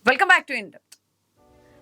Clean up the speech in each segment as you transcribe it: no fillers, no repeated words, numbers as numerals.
Welcome back to India.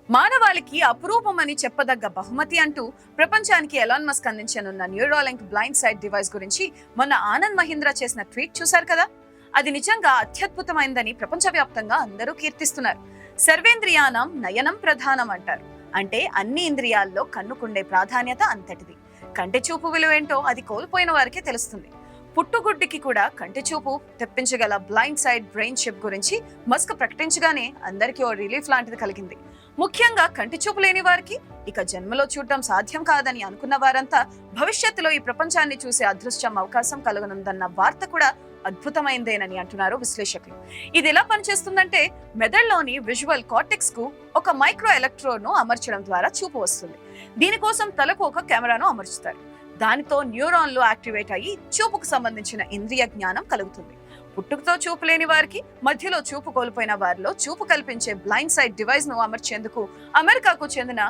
మానవాళికి అపురూపమని చెప్పదగ్గ బహుమతి అంటూ ప్రపంచానికి ఎలాన్ మస్క్ అందించనున్న న్యూరాలింక్ బ్లైండ్ సైట్ డివైస్ గురించి మొన్న ఆనంద్ మహీంద్రా చేసిన ట్వీట్ చూశారు కదా. అది నిజంగా అత్యద్భుతమైందని ప్రపంచవ్యాప్తంగా అందరూ కీర్తిస్తున్నారు. సర్వేంద్రియానం నయనం ప్రధానం అంటారు. అంటే అన్ని ఇంద్రియాల్లో కన్నుకుండే ప్రాధాన్యత అంతటిది. కంటి చూపు విలువేంటో అది కోల్పోయిన వారికే తెలుస్తుంది. పుట్టుగుడ్డికి కూడా కంటి చూపు తెప్పించగల బ్లైండ్ సైడ్ బ్రెయిన్ చిప్ గురించి మస్క్ ప్రకటించగానే అందరికీ ఓ రిలీఫ్ లాంటిది కలిగింది. ముఖ్యంగా కంటి చూపు లేని వారికి ఇక జన్మలో చూడటం సాధ్యం కాదని అనుకున్న వారంతా భవిష్యత్తులో ఈ ప్రపంచాన్ని చూసే అదృష్టం అవకాశం కలుగనుందన్న వార్త కూడా అద్భుతమైందేనని అంటున్నారు విశ్లేషకులు. ఇది ఎలా పనిచేస్తుందంటే మెదడులోని విజువల్ కార్టెక్స్ కు ఒక మైక్రో ఎలక్ట్రోడ్ ను అమర్చడం ద్వారా చూపు వస్తుంది. దీనికోసం తలకు ఒక కెమెరాను అమర్చుతారు. దానితో న్యూరాన్లు యాక్టివేట్ అయ్యి చూపుకు సంబంధించిన ఇంద్రియ జ్ఞానం కలుగుతుంది. పుట్టుకతో చూపు లేని వారికి, మధ్యలో చూపు కోల్పోయిన వారిలో చూపు కల్పించే బ్లైండ్ సైట్ డివైస్ ను అమర్చేందుకు అమెరికాకు చెందిన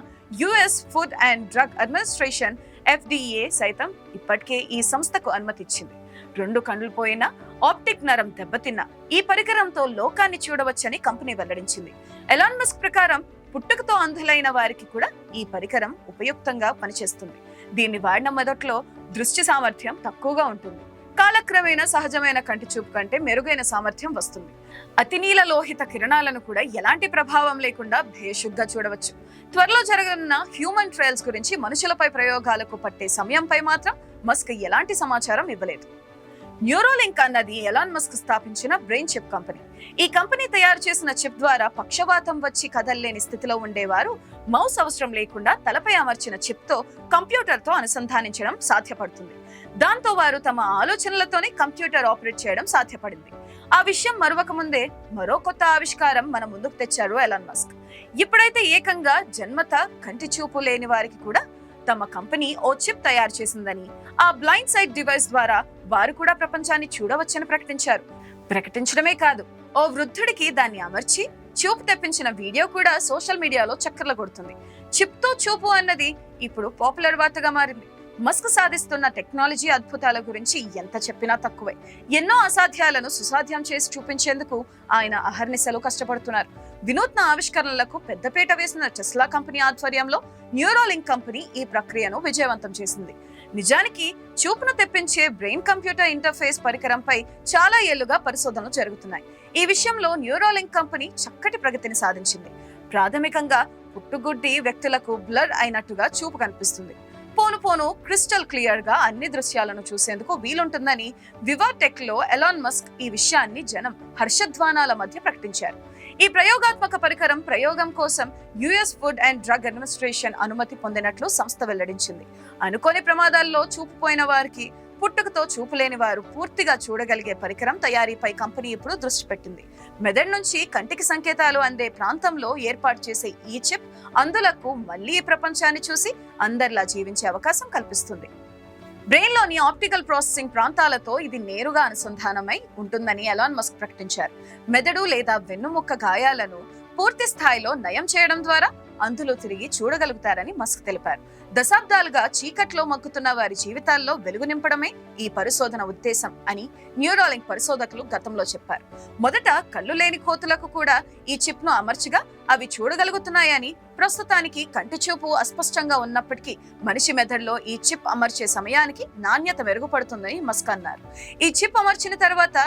US food and drug administration FDA సైతం ఇప్పటికే ఈ సంస్థకు అనుమతి ఇచ్చింది. 2 కళ్ళు పోయినా, ఆప్టిక్ నరం దెబ్బతిన్నా ఈ పరికరంతో లోకాన్ని చూడవచ్చని కంపెనీ వెల్లడించింది. ఎలాన్ మస్క్ ప్రకారం పుట్టుకతో అంధులైన వారికి కూడా ఈ పరికరం ఉపయుక్తంగా పనిచేస్తుంది. దీన్ని వాడిన మొదట్లో దృష్టి సామర్థ్యం తక్కువగా ఉంటుంది. కాలక్రమేణా సహజమైన కంటి చూపు కంటే మెరుగైన సామర్థ్యం వస్తుంది. అతినీల లోహిత కిరణాలను కూడా ఎలాంటి ప్రభావం లేకుండా భేషుగ్గా చూడవచ్చు. త్వరలో జరగనున్న హ్యూమన్ ట్రయల్స్ గురించి మనుషులపై ప్రయోగాలకు పట్టే సమయంపై మాత్రం మస్క్ ఎలాంటి సమాచారం ఇవ్వలేదు. న్యూరోలింక్ అన్నది ఎలాన్ మస్క్ స్థాపించిన బ్రెయిన్ చిప్ కంపెనీ. ఈ కంపెనీ తయారు చేసిన చిప్ ద్వారా పక్షవాతం వచ్చి కదల్లేని స్థితిలో ఉండేవారు మౌస్ అవసరం లేకుండా తలపై అమర్చిన చిప్ తో కంప్యూటర్ తో అనుసంధానించడం సాధ్యపడుతుంది. దాంతో వారు తమ ఆలోచనలతోనే కంప్యూటర్ ఆపరేట్ చేయడం సాధ్యపడింది. ఆ విషయం మరొక ముందే మరో కొత్త ఆవిష్కారం మన ముందుకు తెచ్చారు ఎలాన్ మస్క్. ఇప్పుడైతే ఏకంగా జన్మత కంటి చూపు లేని వారికి కూడా తమ కంపెనీ ఓ చిప్ తయారు చేసిందని, ఆ బ్లైండ్ సైట్ డివైస్ ద్వారా వారు కూడా ప్రపంచాన్ని చూడవచ్చని ప్రకటించారు. ప్రకటించడమే కాదు, ఓ వృద్ధుడికి దాన్ని అమర్చి చూపు తెప్పించిన వీడియో కూడా సోషల్ మీడియాలో చక్కర్లు కొడుతుంది. చిప్ తో చూపు అన్నది ఇప్పుడు పాపులర్ వార్తగా మారింది. మస్క్ సాధిస్తున్న టెక్నాలజీ అద్భుతాల గురించి ఎంత చెప్పినా తక్కువే. ఎన్నో అసాధ్యాలను సుసాధ్యం చేసి చూపించేందుకు ఆయన అహర్నిశలు కష్టపడుతున్నారు. వినూత్న ఆవిష్కరణలకు పెద్దపీట వేసిన టెస్లా కంపెనీ ఆధ్వర్యంలో న్యూరోలింక్ కంపెనీ ఈ ప్రక్రియను విజయవంతం చేసింది. నిజానికి చూపును తెప్పించే బ్రెయిన్ కంప్యూటర్ ఇంటర్ఫేస్ పరికరంపై చాలా ఏళ్లుగా పరిశోధనలు జరుగుతున్నాయి. ఈ విషయంలో న్యూరోలింక్ కంపెనీ చక్కటి ప్రగతిని సాధించింది. ప్రాథమికంగా పుట్టుగుడ్డి వ్యక్తులకు బ్లర్ అయినట్టుగా చూపు కనిపిస్తుంది. పోను పోను క్రిస్టల్ క్లియర్ గా అన్ని దృశ్యాలను చూసేందుకు వీలుంటుందని వివాటెక్ లో ఎలాన్ మస్క్ ఈ విషయాన్ని జనం హర్షధ్వానాల మధ్య ప్రకటించారు. ఈ ప్రయోగాత్మక పరికరం ప్రయోగం కోసం US food and drug administration అనుమతి పొందినట్లు సంస్థ వెల్లడించింది. అనుకోని ప్రమాదాల్లో చూపు పోయిన వారికి, పుట్టుకతో చూపు లేని వారు పూర్తిగా చూడగలిగే పరికరం తయారీపై కంపెనీ ఇప్పుడు దృష్టి పెట్టింది. మెదడు నుంచి కంటికి సంకేతాలు అందే ప్రాంతంలో ఏర్పాటు చేసే ఈ చిప్ అంధులకు మళ్లీ ఈ ప్రపంచాన్ని చూసి అందరిలా జీవించే అవకాశం కల్పిస్తుంది. బ్రెయిన్ లోని ఆప్టికల్ ప్రాసెసింగ్ ప్రాంతాలతో ఇది నేరుగా అనుసంధానమై ఉంటుందని ఎలాన్ మస్క్ ప్రకటించారు. మెదడు లేదా వెన్నుముక్క గాయాలను పూర్తి స్థాయిలో నయం చేయడం ద్వారా అంధులు తిరిగి చూడగలుగుతారని మస్క్ తెలిపారు. దశాబ్దాలుగా చీకట్లో మగ్గుతున్న వారి జీవితాల్లో వెలుగు నింపడమే ఈ పరిశోధన ఉద్దేశం అని న్యూరోలింక్ పరిశోధకులు గతంలో చెప్పారు. మొదట కళ్ళు లేని కోతులకు కూడా ఈ చిప్ ను అమర్చగా అవి చూడగలుగుతున్నాయని, ప్రస్తుతానికి కంటి చూపు అస్పష్టంగా ఉన్నప్పటికీ మనిషి మెదడులో ఈ చిప్ అమర్చే సమయానికి నాణ్యత మెరుగుపడుతుందని మస్క్ అన్నారు. ఈ చిప్ అమర్చిన తర్వాత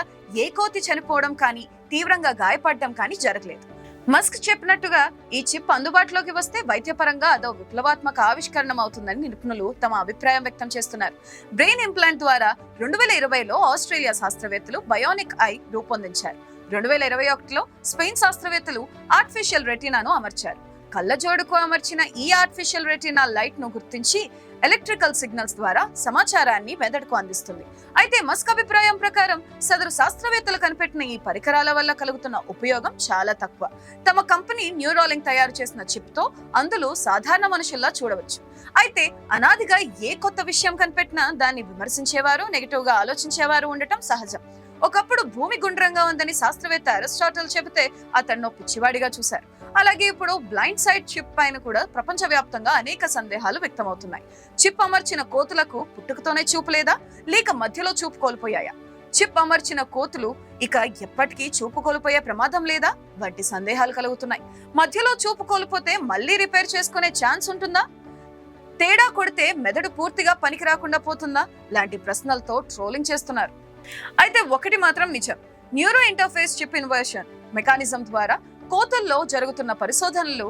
ఏ కోతి చనిపోవడం కానీ, తీవ్రంగా గాయపడడం కానీ జరగలేదు. మస్క్ చెప్పినట్టుగా ఈ చిప్ అందుబాటులోకి వస్తే వైద్యపరంగా అదో విప్లవాత్మక ఆవిష్కరణ అవుతుందని నిపుణులు తమ అభిప్రాయం వ్యక్తం చేస్తున్నారు. బ్రెయిన్ ఇంప్లాంట్ ద్వారా 2020లో ఆస్ట్రేలియా శాస్త్రవేత్తలు బయోనిక్ ఐ రూపొందించారు. 2021లో స్పెయిన్ శాస్త్రవేత్తలు ఆర్టిఫిషియల్ రెటీనాను అమర్చారు. కళ్ళజోడుకు అమర్చిన ఈ ఆర్టిఫిషియల్ రెటీనా లైట్ ను గుర్తించి ఎలక్ట్రికల్ సిగ్నల్స్ ద్వారా సమాచారాన్ని మెదడుకు అందిస్తుంది. అయితే మస్క్ అభిప్రాయం ప్రకారం సదరు శాస్త్రవేత్తలు కనిపెట్టిన ఈ పరికరాల వల్ల కలుగుతున్న ఉపయోగం చాలా తక్కువ. తమ కంపెనీ న్యూరోలింక్ తయారు చేసిన చిప్ తో అందులో సాధారణ మనుషుల్లా చూడవచ్చు. అయితే అనాదిగా ఏ కొత్త విషయం కనిపెట్టినా దాన్ని విమర్శించేవారు, నెగిటివ్ గా ఆలోచించేవారు ఉండటం సహజం. ఒకప్పుడు భూమి గుండ్రంగా ఉందని శాస్త్రవేత్త అరిస్టాటిల్ చెబితే అతన్ని పిచ్చివాడిగా చూశారు. అలాగే ఇప్పుడు బ్లైండ్ సైట్ చిప్ పైన కూడా ప్రపంచవ్యాప్తంగా అనేక సందేహాలు వ్యక్తమవుతున్నాయి. చిప్ అమర్చిన కోతులకు పుట్టుకతోనే చూపు లేదా, లేక మధ్యలో చూపు కోల్పోయాయా? చిప్ అమర్చిన కోతులు ఇక ఎప్పటికీ చూపు కోల్పోయే ప్రమాదం లేదా వంటి సందేహాలు కలుగుతున్నాయి. మధ్యలో చూపు కోల్పోతే మళ్ళీ రిపేర్ చేసుకునే ఛాన్స్ ఉంటుందా? తేడా కొడితే మెదడు పూర్తిగా పనికి రాకుండా పోతుందా లాంటి ప్రశ్నలతో ట్రోలింగ్ చేస్తున్నారు. అయితే ఒకటి మాత్రం నిజం, neuro interface chip inversion mechanism ద్వారా కోతుల్లో జరుగుతున్న పరిశోధనలు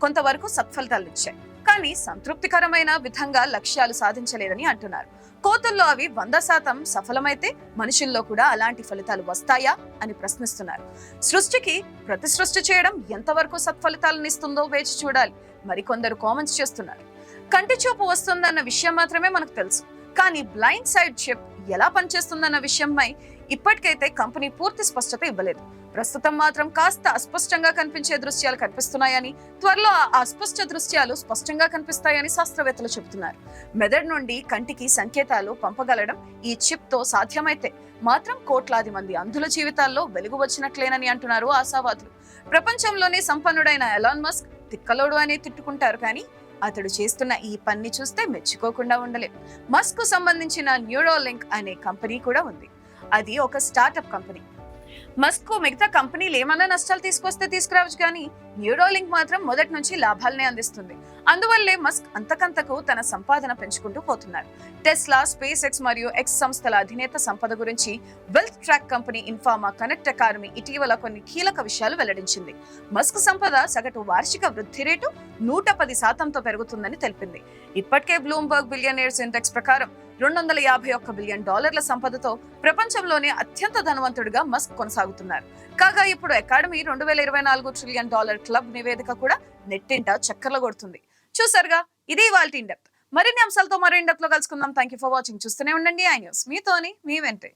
కొంతవరకు సత్ఫలితాలనిచ్చాయి. కానీ సంతృప్తికరమైన విధంగా లక్ష్యాలు సాధించలేదని అంటున్నారు. కోతుల్లో అవి 100% సఫలమైతే మనుషుల్లో కూడా అలాంటి ఫలితాలు వస్తాయా అని ప్రశ్నిస్తున్నారు. సృష్టికి ప్రతి సృష్టి చేయడం ఎంతవరకు సత్ఫలితాలను ఇస్తుందో వేచి చూడాలి. మరికొందరు కామెంట్స్ చేస్తున్నారు. కంటి చూపు వస్తుందన్న విషయం మాత్రమే మనకు తెలుసు, కానీ బ్లైండ్ సైడ్ చిప్ ఎలా పనిచేస్తుందన్న విషయంపై ఇప్పటికైతే కంపెనీ పూర్తి స్పష్టత ఇవ్వలేదు. ప్రస్తుతం మాత్రం కాస్త అస్పష్టంగా కనిపించే దృశ్యాలు కనిపిస్తున్నాయని, త్వరలో ఆ అస్పష్ట దృశ్యాలు స్పష్టంగా కనిపిస్తాయని శాస్త్రవేత్తలు చెబుతున్నారు. మెదడు నుండి కంటికి సంకేతాలు పంపగలడం ఈ చిప్ తో సాధ్యమైతే మాత్రం కోట్లాది మంది అంధుల జీవితాల్లో వెలుగు వచ్చినట్లేనని అంటున్నారు ఆశావాదులు. ప్రపంచంలోనే సంపన్నుడైన ఎలాన్ మస్క్ తిక్కలోడు అని తిట్టుకుంటారు, కానీ అతడు చేస్తున్న ఈ పని చూస్తే మెచ్చుకోకుండా ఉండలేం. మస్క్ కు సంబంధించిన న్యూరోలింక్ అనే కంపెనీ కూడా ఉంది. అది ఒక స్టార్టప్ కంపెనీ. మస్క్ కు మిగతా కంపెనీలు ఏమన్నా నష్టాలు తీసుకొస్తే తీసుకురావచ్చు, కానీ న్యూరోలింక్ మాత్రం మొదటి నుంచి లాభాలనే అందిస్తుంది. అందువల్లే మస్క్ అంతకంతకు తన సంపాదన పెంచుకుంటూ పోతున్నారు. టెస్లా, స్పేస్ ఎక్స్ మరియు ఎక్స్ సంస్థల అధినేత సంపద గురించి wealth track company Informa Connect Academy ఇటీవల కొన్ని కీలక విషయాలు వెల్లడించింది. మస్క్ సంపద సగటు వార్షిక వృద్ధి రేటు 110%తో పెరుగుతుందని తెలిపింది. ఇప్పటికే బ్లూంబర్గ్ బిలియనీర్స్ ఇండెక్స్ ప్రకారం $251 బిలియన్ సంపదతో ప్రపంచంలోనే అత్యంత ధనవంతుడిగా మస్క్ కొనసాగుతున్నారు. కాగా ఇప్పుడు అకాడమీ 2024 ట్రిలియన్ డాలర్ క్లబ్ నివేదిక కూడా నెట్టింట చక్కర్లు కొడుతుంది. చూసారుగా, ఇది ఇవాల్టి ఇన్ డెప్త్. మరిన్ని అంశాలతో మరో ఇన్ డెప్త్ లో కలుసుకుందాం. Thank you for watching. చూస్తూనే ఉండండి ఐ న్యూస్. మీతోని మీ వెంటే.